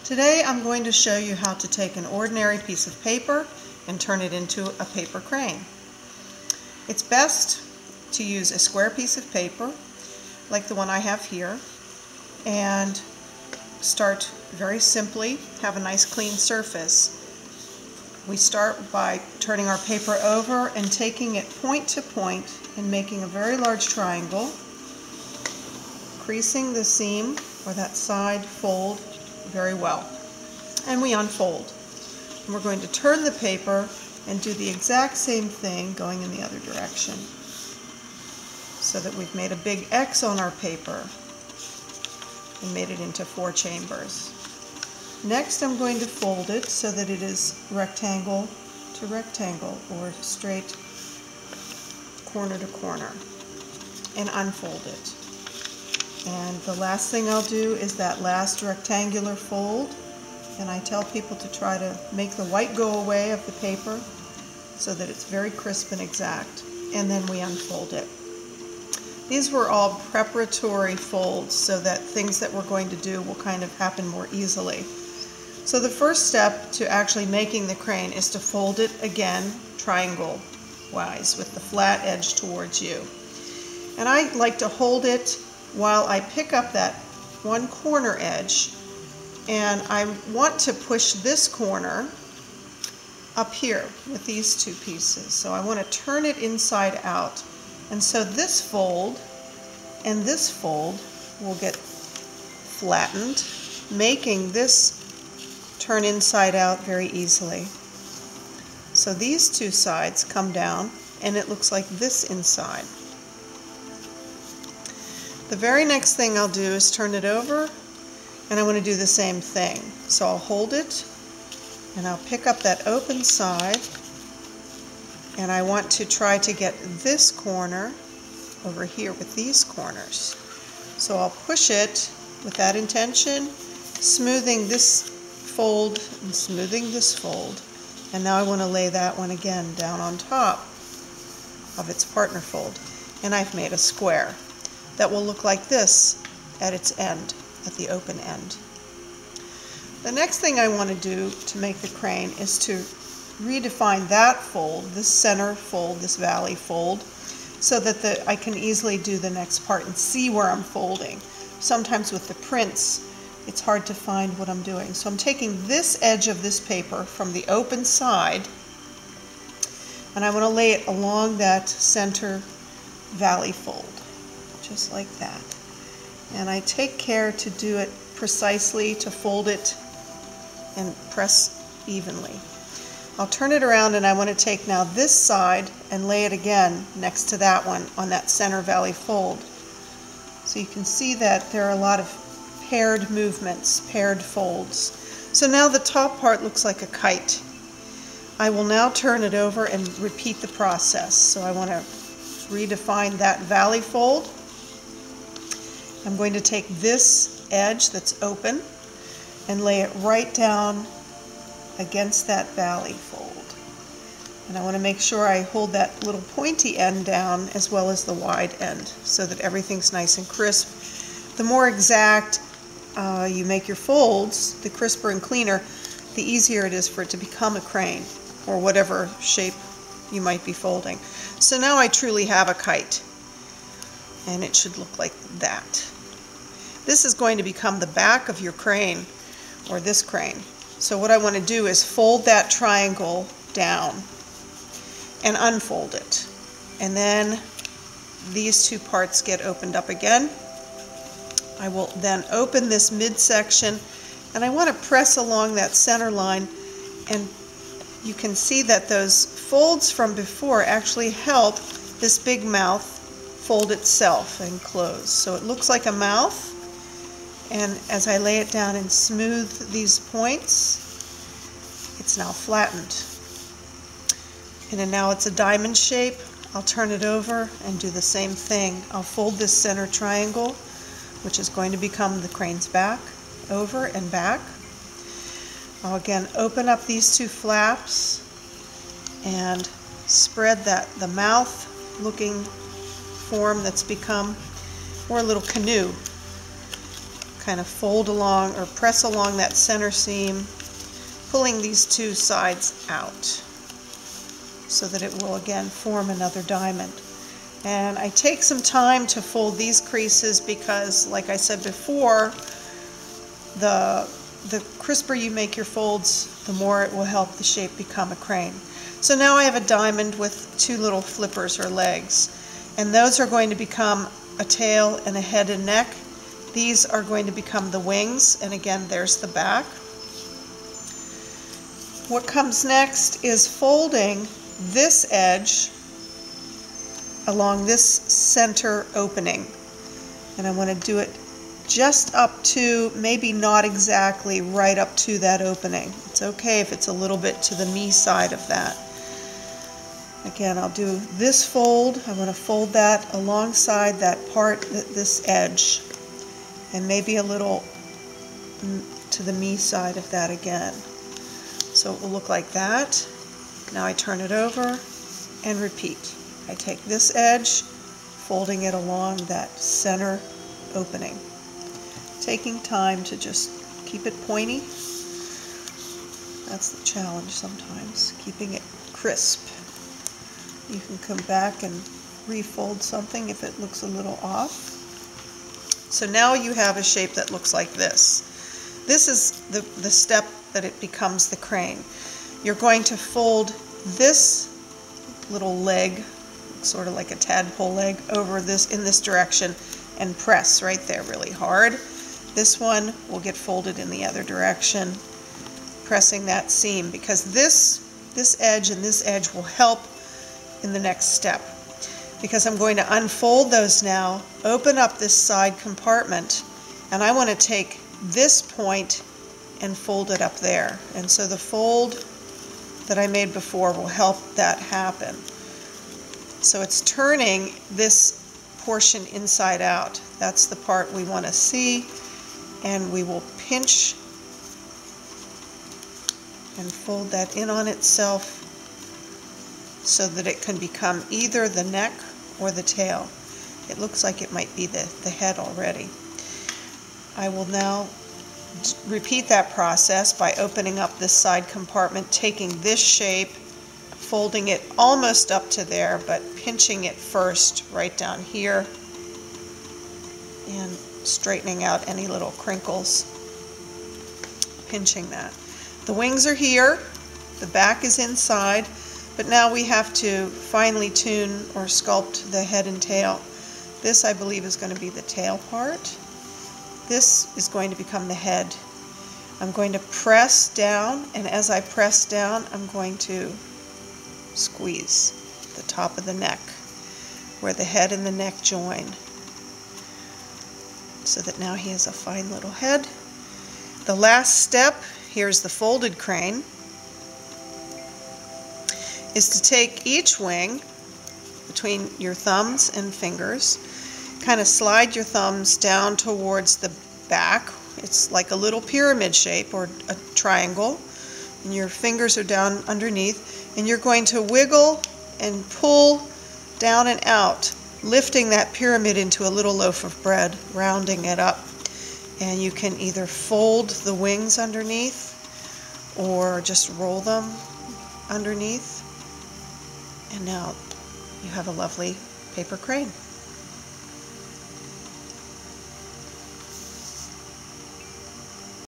Today I'm going to show you how to take an ordinary piece of paper and turn it into a paper crane. It's best to use a square piece of paper like the one I have here and start very simply, have a nice clean surface. We start by turning our paper over and taking it point to point and making a very large triangle, creasing the seam or that side fold very well. And we unfold. And we're going to turn the paper and do the exact same thing going in the other direction, so that we've made a big X on our paper and made it into 4 chambers. Next I'm going to fold it so that it is rectangle to rectangle or straight corner to corner, and unfold it. And the last thing I'll do is that last rectangular fold, and I tell people to try to make the white go away of the paper so that it's very crisp and exact, and then we unfold it. These were all preparatory folds so that things that we're going to do will kind of happen more easily. So the first step to actually making the crane is to fold it again triangle wise with the flat edge towards you. And I like to hold it while I pick up that one corner edge, and I want to push this corner up here with these 2 pieces. So I want to turn it inside out. And so this fold and this fold will get flattened, making this turn inside out very easily. So these 2 sides come down and it looks like this inside. The very next thing I'll do is turn it over, and I want to do the same thing. So I'll hold it and I'll pick up that open side, and I want to try to get this corner over here with these corners. So I'll push it with that intention, smoothing this fold and smoothing this fold, and now I want to lay that one again down on top of its partner fold, and I've made a square that will look like this at its end, at the open end. The next thing I want to do to make the crane is to redefine that fold, this center fold, this valley fold, so that I can easily do the next part and see where I'm folding. Sometimes with the prints, it's hard to find what I'm doing. So I'm taking this edge of this paper from the open side, and I want to lay it along that center valley fold, just like that. And I take care to do it precisely, to fold it and press evenly. I'll turn it around, and I want to take now this side and lay it again next to that one on that center valley fold. So you can see that there are a lot of paired movements, paired folds. So now the top part looks like a kite. I will now turn it over and repeat the process. So I want to redefine that valley fold. I'm going to take this edge that's open and lay it right down against that valley fold. And I want to make sure I hold that little pointy end down as well as the wide end so that everything's nice and crisp. The more exact you make your folds, the crisper and cleaner, the easier it is for it to become a crane or whatever shape you might be folding. So now I truly have a kite, and it should look like that. This is going to become the back of your crane, or this crane. So what I want to do is fold that triangle down and unfold it. And then these 2 parts get opened up again. I will then open this midsection, and I want to press along that center line, and you can see that those folds from before actually help this big mouth fold itself and close. So it looks like a mouth, and as I lay it down and smooth these points, it's now flattened. And then now it's a diamond shape. I'll turn it over and do the same thing. I'll fold this center triangle, which is going to become the crane's back, over and back. I'll again open up these 2 flaps and spread the mouth looking form that's become, or a little canoe, kind of fold along or press along that center seam, pulling these two sides out so that it will again form another diamond. And I take some time to fold these creases because, like I said before, the crisper you make your folds, the more it will help the shape become a crane. So now I have a diamond with two little flippers or legs, and those are going to become a tail and a head and neck. These are going to become the wings, and again there's the back. What comes next is folding this edge along this center opening, and I want to do it just up to, maybe not exactly right up to that opening. It's okay if it's a little bit to the me side of that. Again, I'll do this fold. I want to fold that alongside that part, this edge, and maybe a little to the me side of that again. So it will look like that. Now I turn it over and repeat. I take this edge, folding it along that center opening, taking time to just keep it pointy. That's the challenge sometimes, keeping it crisp. You can come back and refold something if it looks a little off. So now you have a shape that looks like this. This is the step that it becomes the crane. You're going to fold this little leg, sort of like a tadpole leg, over this in this direction and press right there really hard. This one will get folded in the other direction, pressing that seam, because this edge and this edge will help in the next step. Because I'm going to unfold those now, open up this side compartment, and I want to take this point and fold it up there. And so the fold that I made before will help that happen. So it's turning this portion inside out. That's the part we want to see, and we will pinch and fold that in on itself so that it can become either the neck or the tail. It looks like it might be the head already. I will now repeat that process by opening up this side compartment, taking this shape, folding it almost up to there, but pinching it first right down here and straightening out any little crinkles, pinching that. The wings are here, the back is inside, but now we have to finely tune or sculpt the head and tail. This, I believe, is going to be the tail part. This is going to become the head. I'm going to press down, and as I press down, I'm going to squeeze the top of the neck where the head and the neck join, so that now he has a fine little head. The last step, here's the folded crane, is to take each wing between your thumbs and fingers, kind of slide your thumbs down towards the back. It's like a little pyramid shape or a triangle, and your fingers are down underneath, and you're going to wiggle and pull down and out, lifting that pyramid into a little loaf of bread, rounding it up. And you can either fold the wings underneath or just roll them underneath. And now you have a lovely paper crane.